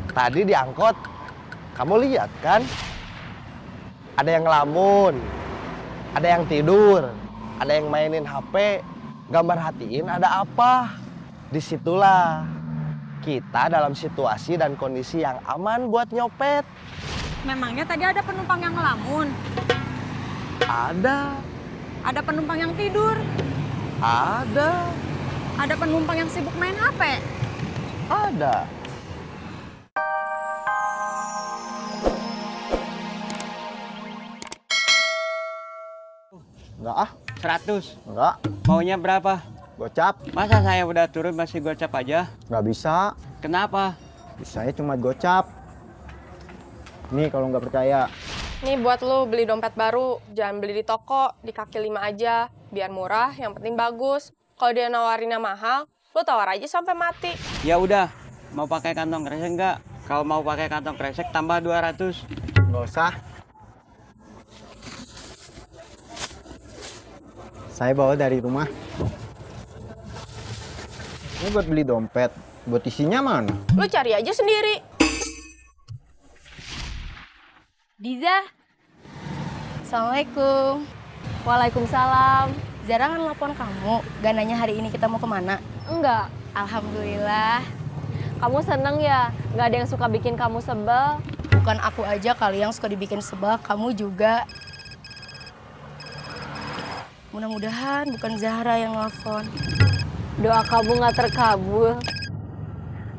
Tadi di angkot, kamu lihat kan? Ada yang ngelamun, ada yang tidur, ada yang mainin HP. Gambar hatiin ada apa? Disitulah kita dalam situasi dan kondisi yang aman buat nyopet. Memangnya tadi ada penumpang yang ngelamun? Ada, Ada penumpang yang tidur? ada, Ada penumpang yang sibuk main HP? ada. Enggak ah, 100. enggak. Maunya berapa? Gocap, Masa saya udah turun masih gocap aja? nggak bisa. Kenapa? Bisanya cuma gocap. Nih kalau nggak percaya. Nih buat lu beli dompet baru, jangan beli di toko, di kaki lima aja. Biar murah, yang penting bagus. Kalau dia nawarinnya mahal, lu tawar aja sampai mati. Ya udah, mau pakai kantong kresek nggak? Kalau mau pakai kantong kresek tambah 200. Nggak usah. Saya bawa dari rumah. Ini buat beli dompet. Buat isinya mana? Lu cari aja sendiri. Diza. Assalamualaikum. Waalaikumsalam. Zara kan nelfon kamu, gak nanya hari ini kita mau kemana? Enggak, Alhamdulillah. kamu seneng ya? Nggak ada yang suka bikin kamu sebel? Bukan aku aja kali yang suka dibikin sebel, kamu juga. Mudah-mudahan bukan Zahra yang nelfon. Doa kamu nggak terkabul.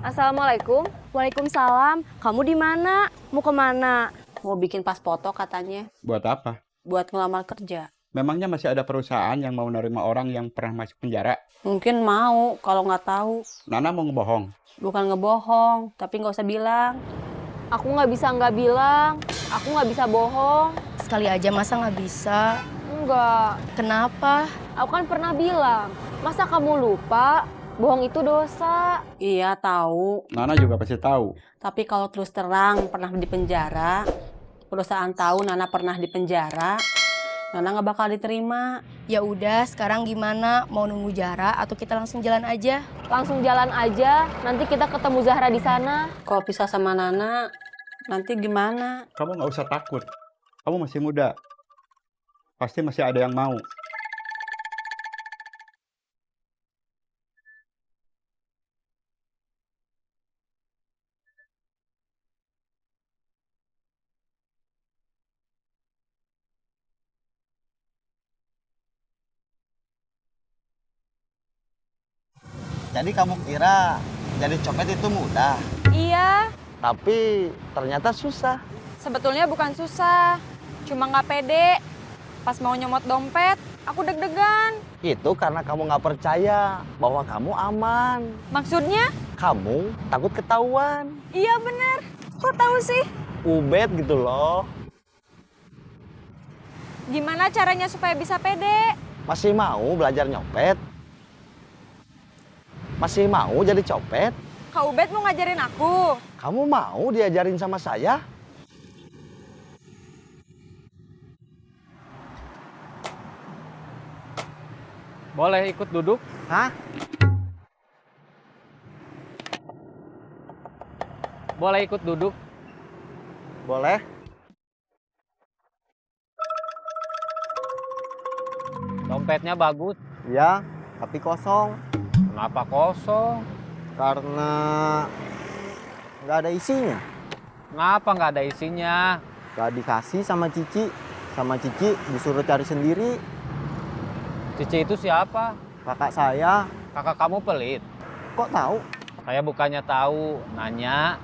Assalamualaikum. Waalaikumsalam. Kamu di mana? Mau kemana? Mau bikin pas foto katanya, Buat apa? buat ngelamar kerja. Memangnya masih ada perusahaan yang mau nerima orang yang pernah masuk penjara? Mungkin mau, kalau nggak tahu. Nana mau ngebohong. Bukan ngebohong, tapi nggak usah bilang. Aku nggak bisa nggak bilang. Aku nggak bisa bohong. Sekali aja masa nggak bisa? Enggak. Kenapa? Aku kan pernah bilang. Masa kamu lupa? Bohong itu dosa. Iya, tahu. Nana juga pasti tahu. Tapi kalau terus terang pernah di penjara, perusahaan tahu Nana pernah di penjara, Nana nggak bakal diterima. Ya udah, sekarang gimana? Mau nunggu Zahra atau kita langsung jalan aja? Langsung jalan aja. Nanti kita ketemu Zahra di sana. Kalau pisah sama Nana, nanti gimana? Kamu nggak usah takut. Kamu masih muda. Pasti masih ada yang mau. Jadi kamu kira jadi copet itu mudah, Iya, tapi ternyata susah. sebetulnya bukan susah. Cuma nggak pede. Pas mau nyomot dompet, aku deg-degan. Itu karena kamu nggak percaya bahwa kamu aman. Maksudnya? Kamu takut ketahuan. Iya bener. Kok tahu sih? Ubed gitu loh. Gimana caranya supaya bisa pede? Masih mau belajar nyopet? Masih mau jadi copet? Kak Ubed mau ngajarin aku. Kamu mau diajarin sama saya? Boleh ikut duduk? Hah? Boleh ikut duduk. Boleh. Dompetnya bagus. Ya, tapi kosong. Kenapa kosong? Karena nggak ada isinya. Ngapa nggak ada isinya? Nggak dikasih sama Cici. Sama Cici disuruh cari sendiri. Cici itu siapa? Kakak saya. Kakak kamu pelit. Kok tahu? Saya bukannya tahu, nanya.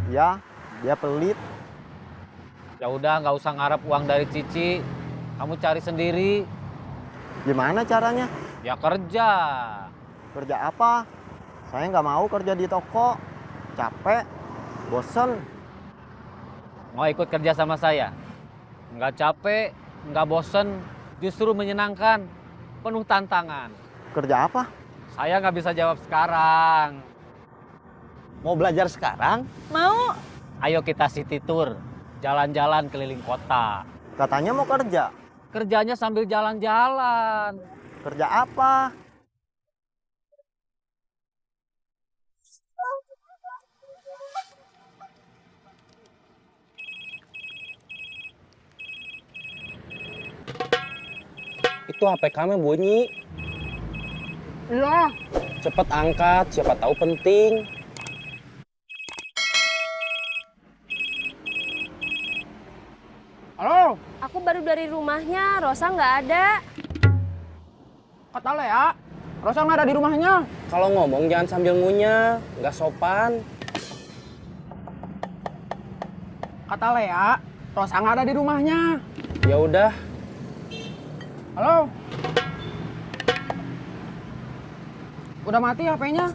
Ya, dia pelit. Ya udah, nggak usah ngarep uang dari Cici. Kamu cari sendiri. Gimana caranya? Ya kerja. Kerja apa? Saya nggak mau kerja di toko. Capek. Bosen. Mau ikut kerja sama saya? Nggak capek, nggak bosen, justru menyenangkan, penuh tantangan. Kerja apa? Saya nggak bisa jawab sekarang. Mau belajar sekarang? Mau? Ayo kita city tour, jalan-jalan keliling kota. Katanya mau kerja. Kerjanya sambil jalan-jalan. Kerja apa? Itu HP kamu bunyi. Iya. Cepet angkat, siapa tahu penting. Halo, Aku baru dari rumahnya, Rosa nggak ada. kata Lea. Rosa nggak ada di rumahnya. Kalau ngomong jangan sambil ngunyah, nggak sopan. Kata Lea, Rosa nggak ada di rumahnya. Ya udah, Halo. Udah mati HP-nya?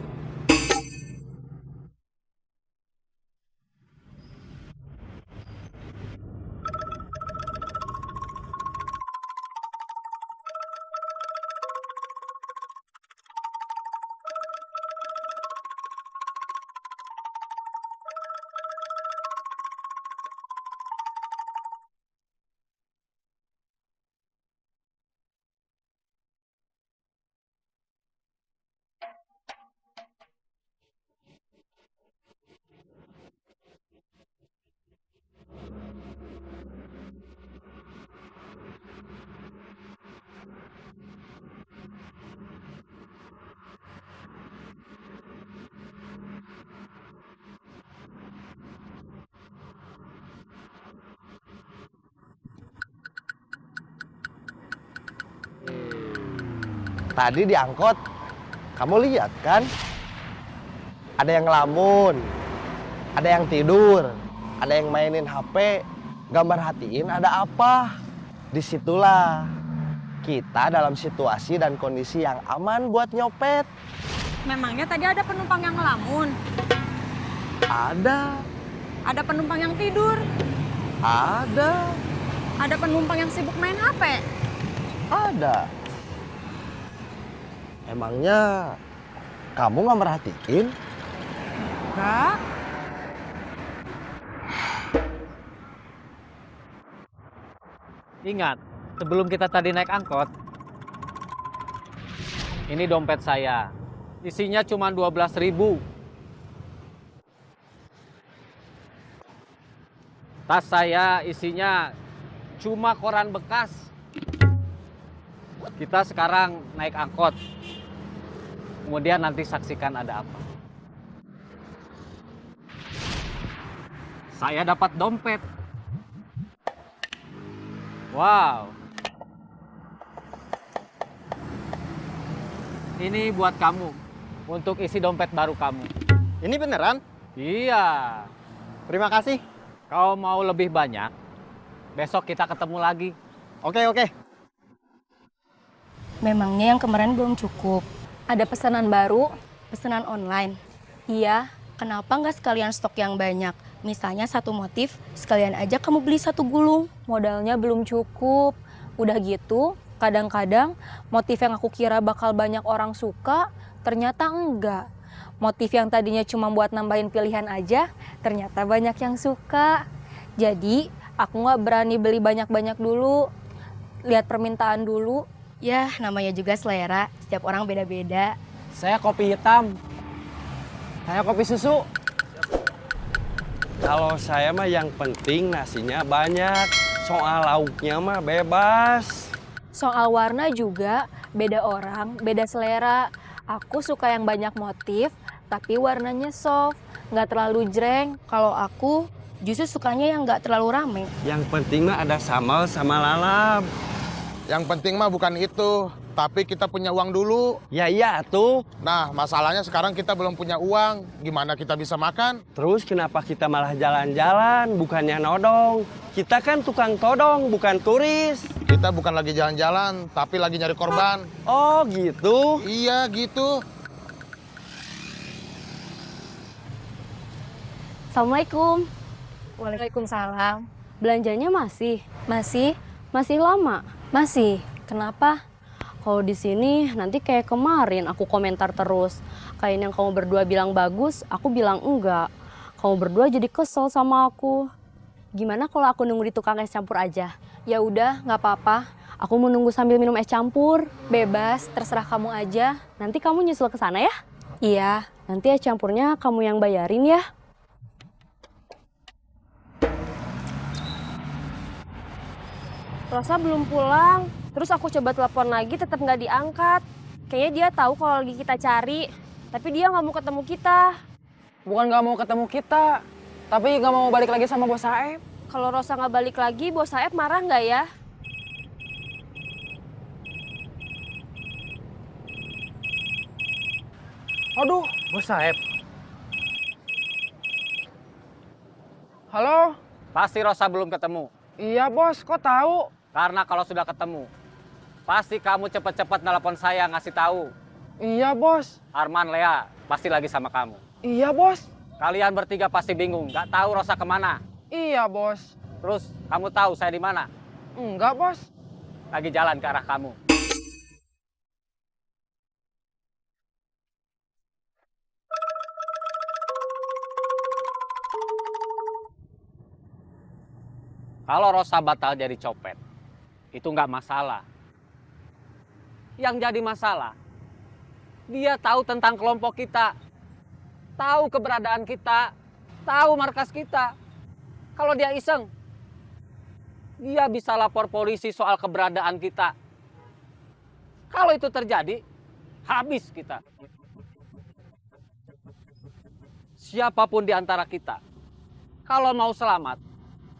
Tadi di angkot, kamu lihat kan? Ada yang ngelamun, ada yang tidur, ada yang mainin HP. Gambar hatiin ada apa? Disitulah kita dalam situasi dan kondisi yang aman buat nyopet. Memangnya tadi ada penumpang yang ngelamun? Ada, Ada penumpang yang tidur? ada, Ada penumpang yang sibuk main HP? ada. Emangnya kamu nggak merhatiin? Enggak. Ingat, sebelum kita tadi naik angkot, ini dompet saya. Isinya cuma 12.000. Tas saya isinya cuma koran bekas. Kita sekarang naik angkot. Kemudian nanti saksikan ada apa. Saya dapat dompet. Wow. Ini buat kamu. Untuk isi dompet baru kamu. Ini beneran? Iya. Terima kasih. Kau mau lebih banyak? Besok kita ketemu lagi. Oke, oke. Memangnya yang kemarin belum cukup? Ada pesanan baru? Pesanan online. Iya. Kenapa nggak sekalian stok yang banyak? Misalnya satu motif, sekalian aja kamu beli satu gulung. Modalnya belum cukup. Udah gitu, kadang-kadang motif yang aku kira bakal banyak orang suka, ternyata enggak. Motif yang tadinya cuma buat nambahin pilihan aja, ternyata banyak yang suka. Jadi, aku nggak berani beli banyak-banyak dulu. Lihat permintaan dulu. Ya, namanya juga selera. Setiap orang beda-beda. saya kopi hitam. Saya kopi susu. Kalau saya mah yang penting nasinya banyak. Soal lauknya mah bebas. Soal warna juga, beda orang, beda selera. Aku suka yang banyak motif, tapi warnanya soft, nggak terlalu jreng. Kalau aku, justru sukanya yang nggak terlalu rame. Yang penting mah ada sambal sama lalap. Yang penting mah bukan itu, tapi kita punya uang dulu. Ya iya tuh. Nah, masalahnya sekarang kita belum punya uang. Gimana kita bisa makan? Terus kenapa kita malah jalan-jalan bukannya nodong? Kita kan tukang todong bukan turis. Kita bukan lagi jalan-jalan, tapi lagi nyari korban. Oh gitu. Iya, gitu. Assalamualaikum. Waalaikumsalam. Belanjanya masih? Masih? Masih lama? Masih. Kenapa? Kalau di sini nanti kayak kemarin aku komentar terus. Kayak yang kamu berdua bilang bagus, aku bilang enggak. Kamu berdua jadi kesel sama aku. Gimana kalau aku nunggu di tukang es campur aja? Ya udah, nggak apa-apa. Aku mau nunggu sambil minum es campur. Bebas, terserah kamu aja. Nanti kamu nyusul ke sana ya? Iya. Nanti es campurnya kamu yang bayarin ya. Rosa belum pulang. Terus aku coba telepon lagi, tetap nggak diangkat. Kayaknya dia tahu kalau lagi kita cari, tapi dia nggak mau ketemu kita. Bukan nggak mau ketemu kita, tapi nggak mau balik lagi sama bos Saeb. Kalau Rosa nggak balik lagi, bos Saeb marah nggak ya? Aduh, bos Saeb. Halo? Pasti Rosa belum ketemu. Iya bos, kok tahu? Karena kalau sudah ketemu, pasti kamu cepet-cepet nelpon saya ngasih tahu. Iya bos. Arman, Lea pasti lagi sama kamu. Iya bos. Kalian bertiga pasti bingung, nggak tahu Rosa kemana. Iya bos. Terus kamu tahu saya di mana? Enggak bos. Lagi jalan ke arah kamu. Kalau Rosa batal jadi copet, itu nggak masalah. Yang jadi masalah, dia tahu tentang kelompok kita, tahu keberadaan kita, tahu markas kita. Kalau dia iseng, dia bisa lapor polisi soal keberadaan kita. Kalau itu terjadi, habis kita. Siapapun di antara kita, kalau mau selamat,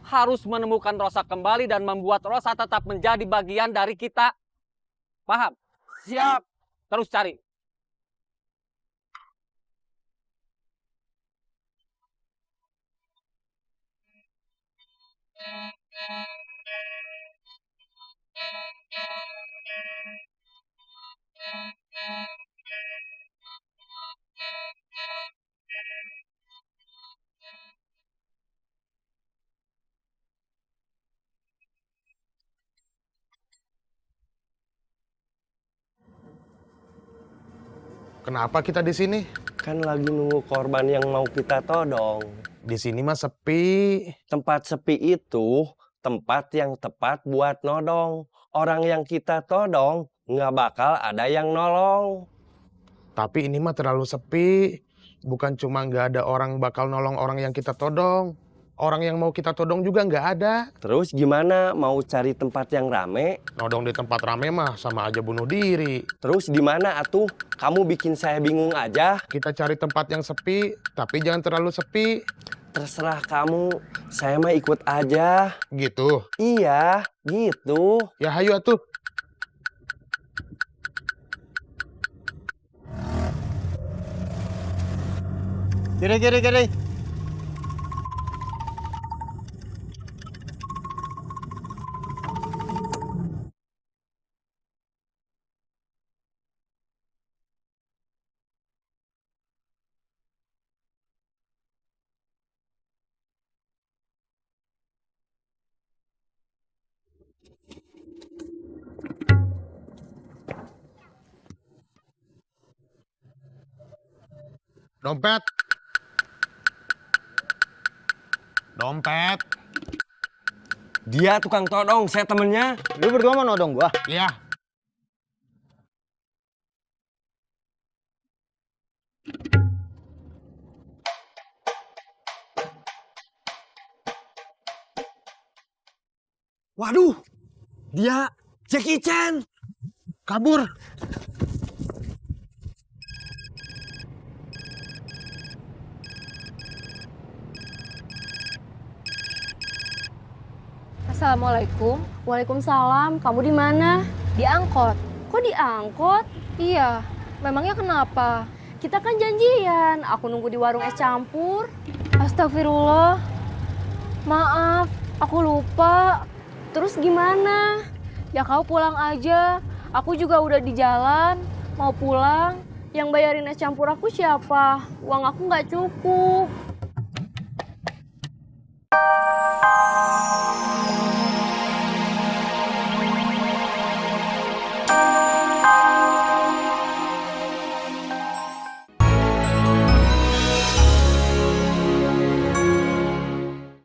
harus menemukan Rosa kembali dan membuat Rosa tetap menjadi bagian dari kita. Paham? Siap. Terus cari. Kenapa kita di sini? Kan lagi nunggu korban yang mau kita todong. Di sini mah sepi. Tempat sepi itu tempat yang tepat buat nodong. Orang yang kita todong nggak bakal ada yang nolong. Tapi ini mah terlalu sepi. Bukan cuma nggak ada orang bakal nolong orang yang kita todong. Orang yang mau kita todong juga nggak ada. Terus gimana? Mau cari tempat yang rame? Nodong di tempat rame mah sama aja bunuh diri. Terus di mana atuh? Kamu bikin saya bingung aja. Kita cari tempat yang sepi, tapi jangan terlalu sepi. Terserah kamu. Saya mah ikut aja. Gitu? Iya, gitu. Ya hayu atuh. Kiri. Dompet. Dompet. Dia tukang todong, saya temennya. Lu berdua mau nodong gua? Iya. Waduh, dia Jackie Chan. Kabur. Assalamualaikum. Waalaikumsalam, kamu di mana? Di angkot. Kok diangkut? Iya, memangnya kenapa? Kita kan janjian, aku nunggu di warung es campur. Astagfirullah. Maaf, aku lupa. Terus gimana? Ya kau pulang aja. Aku juga udah di jalan, mau pulang. Yang bayarin es campur aku siapa? Uang aku nggak cukup.